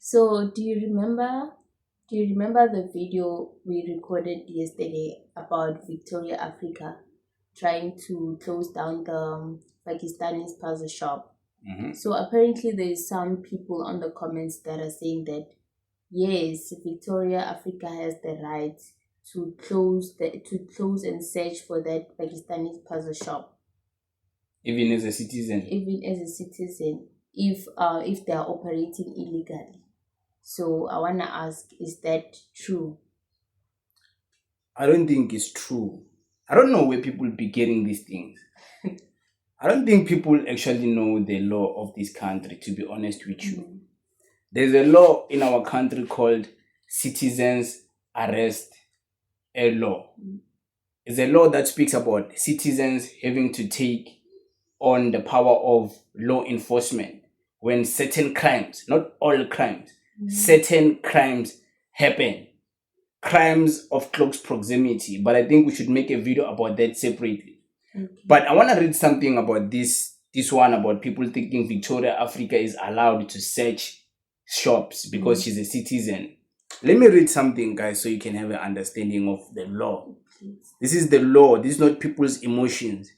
So, do you remember the video we recorded yesterday about Victoria, Africa, trying to close down the Pakistani puzzle shop? So apparently there is some people on the comments that are saying that yes, Victoria, Africa has the right to close and search for that Pakistani puzzle shop, Even as a citizen. even as a citizen, if they are operating illegally. So I wanna ask, is that true? I don't think it's true. I don't know where people be getting these things. I don't think people actually know the law of this country, to be honest with you. There's a law in our country called Citizens Arrest Law. It's a law that speaks about citizens having to take on the power of law enforcement when certain crimes, not all crimes, certain crimes happen. Crimes of close proximity. But I think we should make a video about that separately. But I want to read something about this one about people thinking Victoria, Africa is allowed to search shops because she's a citizen. Let me read something, guys, so you can have an understanding of the law. This is the law. This is not people's emotions.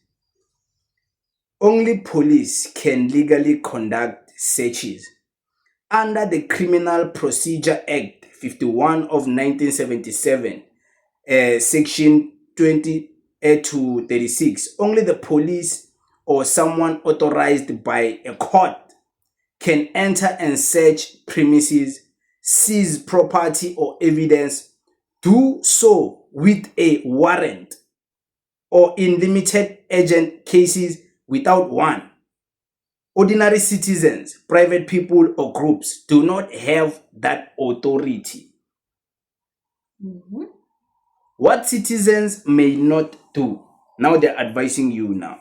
Only police can legally conduct searches under the Criminal Procedure Act 51 of 1977, section 20 to 36. Only the police or someone authorized by a court can enter and search premises, seize property or evidence, do so with a warrant, or in limited agent cases without one. Ordinary citizens, private people, or groups do not have that authority. What citizens may not do, now they're advising you now.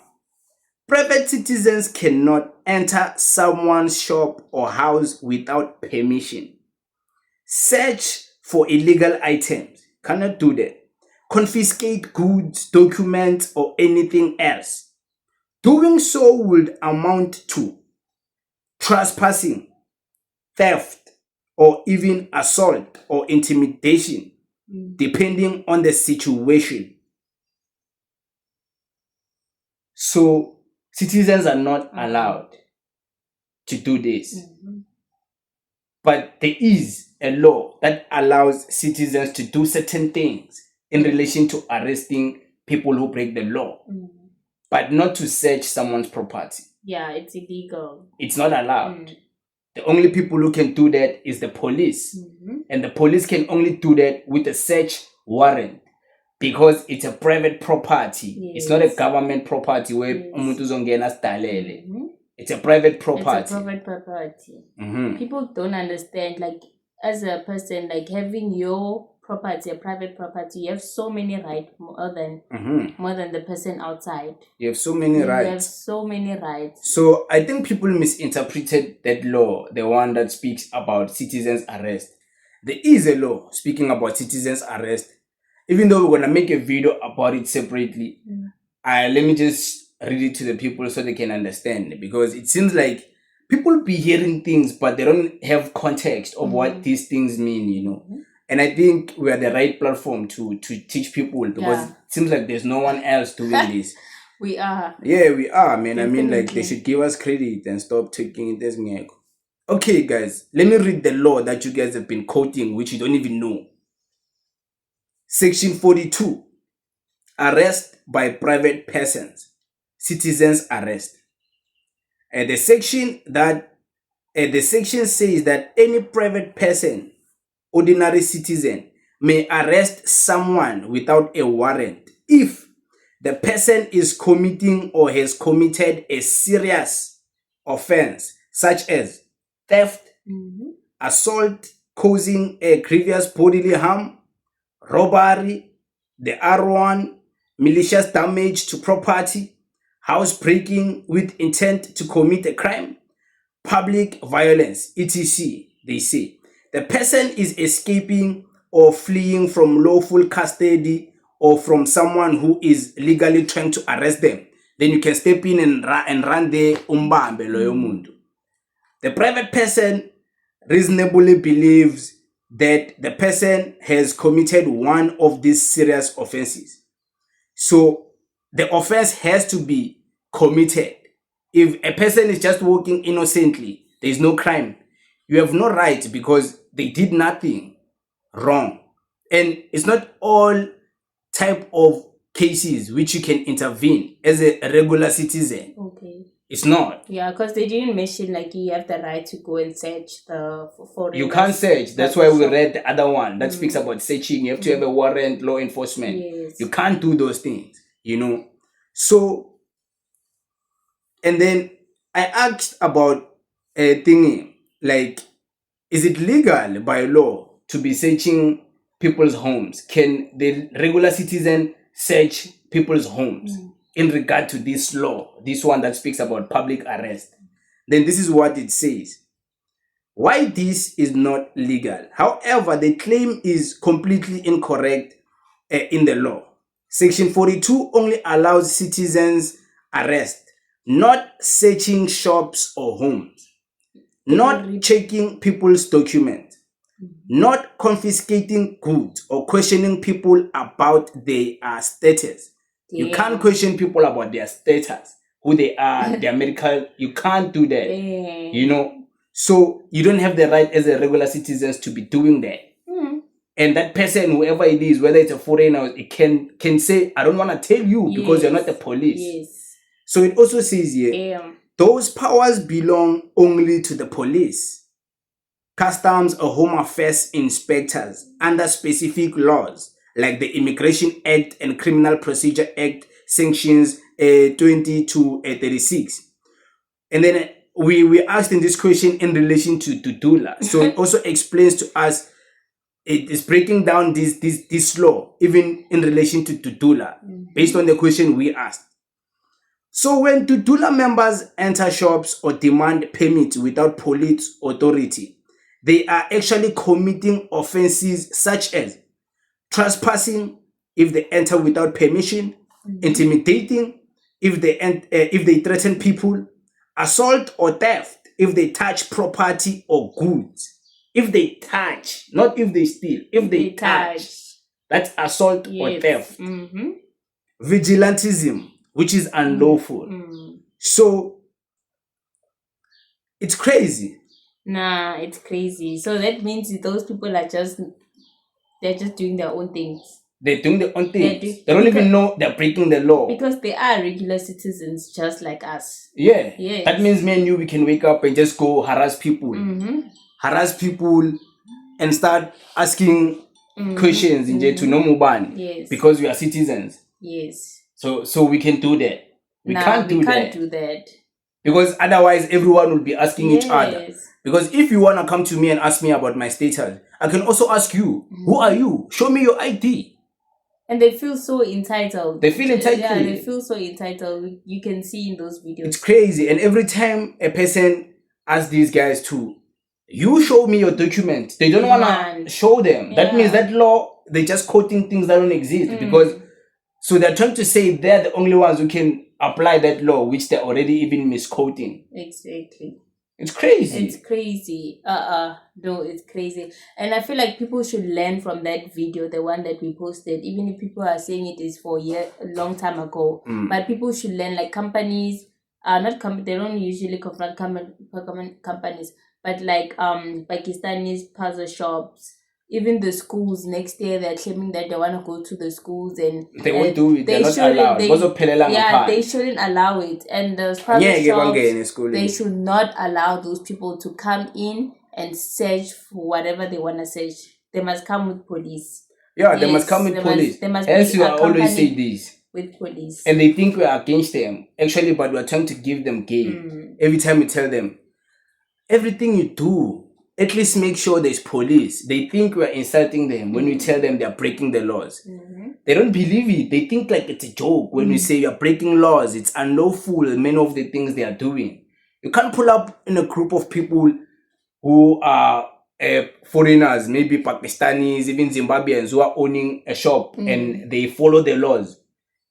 Private citizens cannot enter someone's shop or house without permission. Search for illegal items, cannot do that. Confiscate goods, documents, or anything else. Doing so would amount to trespassing, theft, or even assault or intimidation, depending on the situation. So, citizens are not allowed to do this. But there is a law that allows citizens to do certain things in relation to arresting people who break the law, but not to search someone's property. Yeah, it's illegal. It's not allowed. The only people who can do that is the police. And the police can only do that with a search warrant because it's a private property. It's not a government property where umuntu uzongena sidalele. It's a private property. It's a private property. People don't understand, like, as a person, like, having your property, a private property, you have so many rights more than the person outside. You have so many rights. You have so many rights. So I think people misinterpreted that law, the one that speaks about citizens arrest. There is a law speaking about citizens arrest. Even though we're going to make a video about it separately, let me just read it to the people so they can understand. Because it seems like people be hearing things, but they don't have context of what these things mean, you know. And I think we are the right platform to teach people because it seems like there's no one else doing this. We are. Yeah, we are, man. Definitely. I mean, like, they should give us credit and stop taking it as me. Okay, guys, let me read the law that you guys have been quoting, which you don't even know. Section 42, arrest by private persons, citizens arrest. The section says that any private person, ordinary citizen, may arrest someone without a warrant if the person is committing or has committed a serious offense such as theft, assault causing a grievous bodily harm, robbery, the R1, malicious damage to property, housebreaking with intent to commit a crime, public violence, etc. They say the person is escaping or fleeing from lawful custody or from someone who is legally trying to arrest them. Then you can step in and run the umbambe loyo muntu. The private person reasonably believes that the person has committed one of these serious offenses. So the offense has to be committed. If a person is just walking innocently, there is no crime. You have no right because they did nothing wrong. And it's not all type of cases which you can intervene as a regular citizen. Okay. It's not. Yeah, because they didn't mention like you have the right to go and search the foreign. You can't search. That's why we read the other one that speaks about searching. You have to have a warrant, law enforcement. Yes. You can't do those things, So, and then I asked about a thingy, like, is it legal by law to be searching people's homes? Can the regular citizen search people's homes in regard to this law, this one that speaks about public arrest? Then this is what it says. Why this is not legal. However, the claim is completely incorrect in the law. Section 42 only allows citizens arrest, not searching shops or homes, not checking people's documents, not confiscating goods or questioning people about their status. You can't question people about their status, who they are, their medical. You can't do that. So you don't have the right as a regular citizens to be doing that. And that person, whoever it is, whether it's a foreigner, it can say, I don't want to tell you because you're not the police. Yes. So it also says here, those powers belong only to the police, customs or home affairs inspectors under specific laws like the Immigration Act and Criminal Procedure Act sections 20 to 36. And then we asked in this question in relation to Dudula. So it also explains to us, it is breaking down this law, even in relation to Dudula, based on the question we asked. So when Dudula members enter shops or demand permits without police authority, they are actually committing offenses such as trespassing if they enter without permission, intimidating if they threaten people, assault or theft if they touch property or goods. If they touch, not if they steal, if they touch, that's assault or theft. Vigilantism, which is unlawful. So it's crazy. Nah, it's crazy. So that means those people they're just doing their own things. They're doing their own things. They don't even know they're breaking the law. Because they are regular citizens just like us. Yeah. Yes. That means me and you, we can wake up and just go harass people. Harass people and start asking questions in to no muban. Yes. Because we are citizens. Yes. So we can do that. We can't do that. Because otherwise everyone will be asking each other. Because if you want to come to me and ask me about my status, I can also ask you, who are you? Show me your ID. And they feel so entitled. They feel entitled. Yeah, they feel so entitled. You can see in those videos. It's crazy. And every time a person asks these guys to, you show me your document, they don't want to show them. Yeah. That means that law, they're just quoting things that don't exist. Because, so they're trying to say they're the only ones who can apply that law, which they're already even misquoting. Exactly. It's crazy. It's crazy. No, it's crazy. And I feel like people should learn from that video, the one that we posted, even if people are saying it is for a long time ago. But people should learn, like companies, they don't usually confront companies, but like Pakistanis, puzzle shops, even the schools, next year they're claiming that they want to go to the schools and they won't do it. They're not allowed. They shouldn't allow it. And the private shops, they should not allow those people to come in and search for whatever they want to search. They must come with police. Yeah, they must come with police. As you always say this. With police. And they think we're against them. Actually, but we're trying to give them game. Every time we tell them, everything you do, at least make sure there's police. They think we're insulting them when we tell them they're breaking the laws. They don't believe it. They think like it's a joke when we say you're breaking laws. It's unlawful, many of the things they are doing. You can't pull up in a group of people who are foreigners, maybe Pakistanis, even Zimbabweans who are owning a shop and they follow the laws.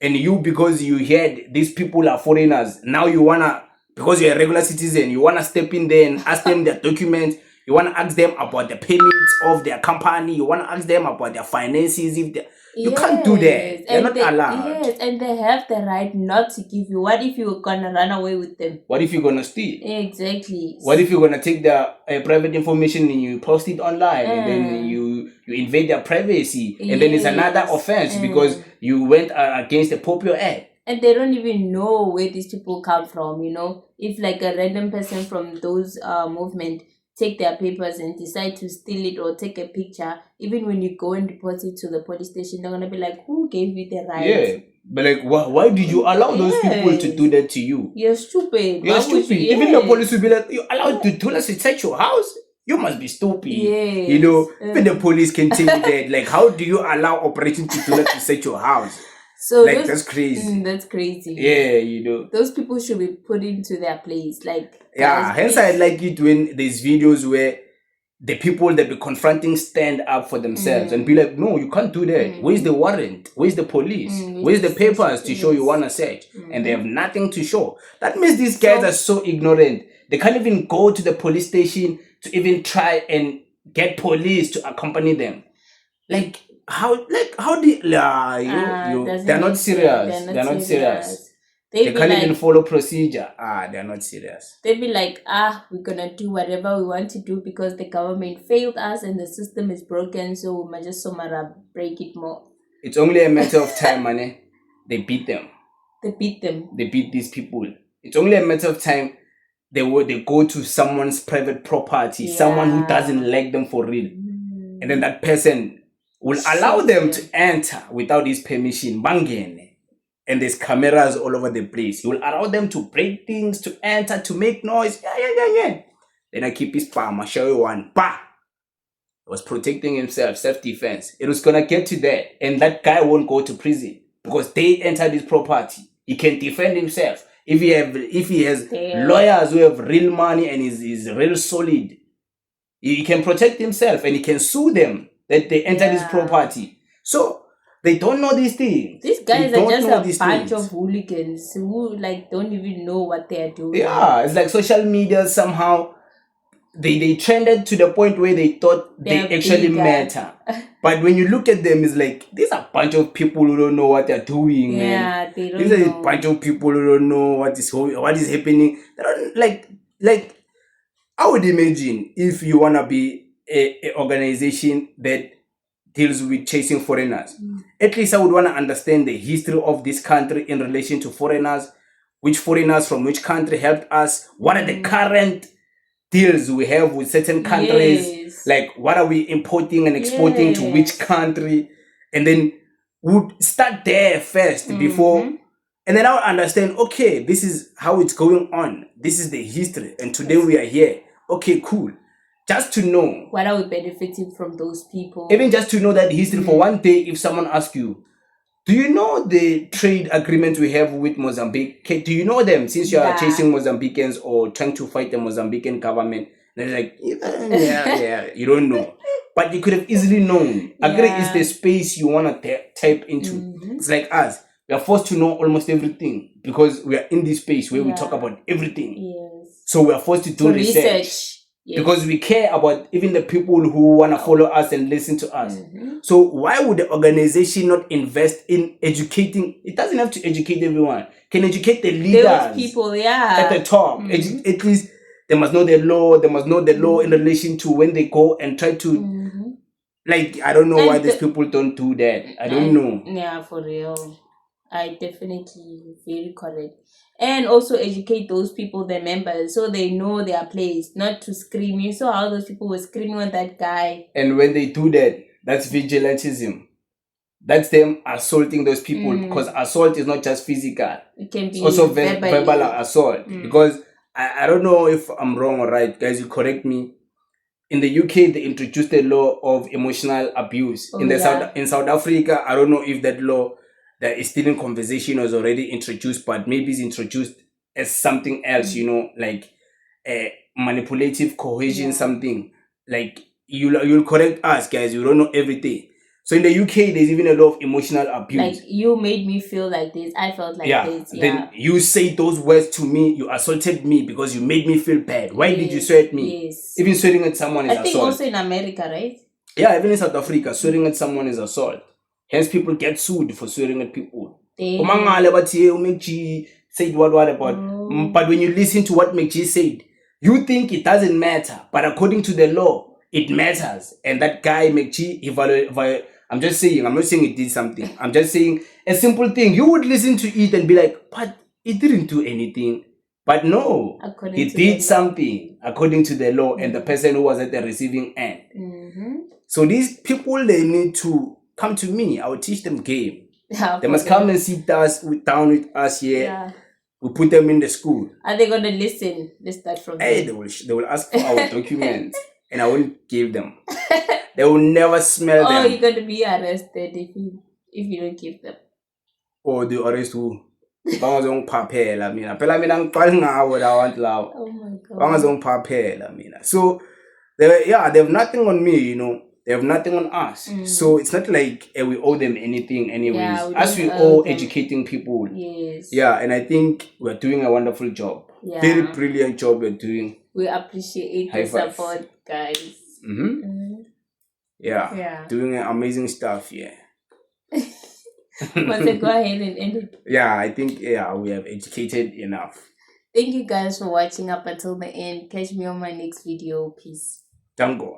And you, because you heard these people are foreigners, now you want to, because you're a regular citizen, you want to step in there and ask them their documents. You want to ask them about the payments of their company. You want to ask them about their finances. If they, you can't do that. They're and not allowed. Yes, and they have the right not to give you. What if you're gonna run away with them? What if you're gonna steal? Exactly. What if you're gonna take their private information and you post it online, and then you invade their privacy, and then it's another offense because you went against the popular act. And they don't even know where these people come from, you know. If like a random person from those movement take their papers and decide to steal it or take a picture, even when you go and report it to the police station, they're gonna be like, who gave you the right? Yeah. But like, why did you allow those people to do that to you? You're stupid. You're stupid. Even the police will be like, you allowed to do us to search your house? You must be stupid. Yes. You know, even the police can tell you that. Like, how do you allow Operation Titula to search your house? So like, that's crazy. That's crazy. Yeah, you know. Those people should be put into their place. Like, yeah, hence I like it when there's videos where the people that be confronting stand up for themselves and be like, no, you can't do that. Where's the warrant? Where's the police? Where's the papers to show you want to search? And they have nothing to show. That means these guys are so ignorant. They can't even go to the police station to even try and get police to accompany them. Like, how do they're not serious. They're not serious. They can't even follow procedure. They're not serious. They'd be like, we're gonna do whatever we want to do because the government failed us and the system is broken, so we might just break it more. It's only a matter of time, man. They beat them. They beat them. They beat these people. It's only a matter of time they go to someone's private property, someone who doesn't like them for real. And then that person will allow them to enter without his permission. Bangene. And there's cameras all over the place. He will allow them to break things, to enter, to make noise. Yeah. Then I keep his palm. I show you one. Bah! He was protecting himself, self-defense. It was gonna get to that. And that guy won't go to prison because they entered his property. He can defend himself. If he has lawyers who have real money and is real solid, he can protect himself and he can sue them that they entered his property. So they don't know these things. These guys are just a bunch of hooligans who like don't even know what they are doing. Yeah, it's like social media somehow they trended to the point where they thought they actually matter. But when you look at them, it's like these are a bunch of people who don't know what they're doing. Yeah, they don't. These are a bunch of people who don't know what is happening. They don't like. I would imagine if you wanna be a organization that deals with chasing foreigners. At least I would want to understand the history of this country in relation to foreigners. Which foreigners from which country helped us? What are the current deals we have with certain countries? Like, what are we importing and exporting to which country? And then we'd start there first before. And then I would understand, okay, this is how it's going on. This is the history. And today we are here. Okay, cool. Just to know. What are we benefiting from those people? Even just to know that history for one day, if someone asks you, do you know the trade agreement we have with Mozambique? Do you know them since you are chasing Mozambicans or trying to fight the Mozambican government? And they're like, you don't know. But you could have easily known. Agri is the space you want to tap into. It's like us. We are forced to know almost everything because we are in this space where we talk about everything. Yes. So we are forced to do research. Yes. Because we care about even the people who want to follow us and listen to us. So why would the organization not invest in educating? It doesn't have to educate everyone. Can educate the leaders. Those people, at the top. At least they must know the law. They must know the law in relation to when they go and try to... Like, I don't know why these people don't do that. I don't know. Yeah, for real. I definitely very correct. And also educate those people, the members, so they know their place, not to scream. You saw how those people were screaming on that guy. And when they do that, that's vigilantism. That's them assaulting those people because assault is not just physical. It can be also verbal assault. Because I don't know if I'm wrong or right, guys, you correct me. In the UK, they introduced a law of emotional abuse. In South Africa, I don't know if that law that is still in conversation was already introduced, but maybe it's introduced as something else, you know, like manipulative cohesion, something. Like, you'll correct us, guys. You don't know everything. So in the UK, there's even a lot of emotional abuse. Like, you made me feel like this. I felt like this. Yeah. Then you say those words to me. You assaulted me because you made me feel bad. Why did you swear at me? Yes. Even swearing at someone is assault. I think also in America, right? Yeah, even in South Africa, swearing at someone is assault. Hence, people get sued for swearing at people. Umangale bathi uMcG said what about. But when you listen to what McG said, you think it doesn't matter. But according to the law, it matters. And that guy McG, I'm just saying, I'm not saying it did something. I'm just saying a simple thing. You would listen to it and be like, but it didn't do anything. But no, it did something according to the law and the person who was at the receiving end. So these people, they need to come to me. I will teach them game. They must come and sit down with us here. Yeah. We put them in the school. Are they gonna listen? Let's start from there. They will ask for our documents, and I won't give them. They will never smell them. Oh, you're gonna be arrested if you don't give them. Oh, the arrest who? Oh my God. So they have nothing on me, you know. They have nothing on us. So it's not like we owe them anything anyways. Yeah, as we owe educating people. Yes. Yeah, and I think we're doing a wonderful job. Yeah. Very brilliant job we're doing. We appreciate the support, guys. Yeah. Doing amazing stuff, yeah. Must I go ahead and end it? Yeah, I think we have educated enough. Thank you guys for watching up until the end. Catch me on my next video. Peace. Tango.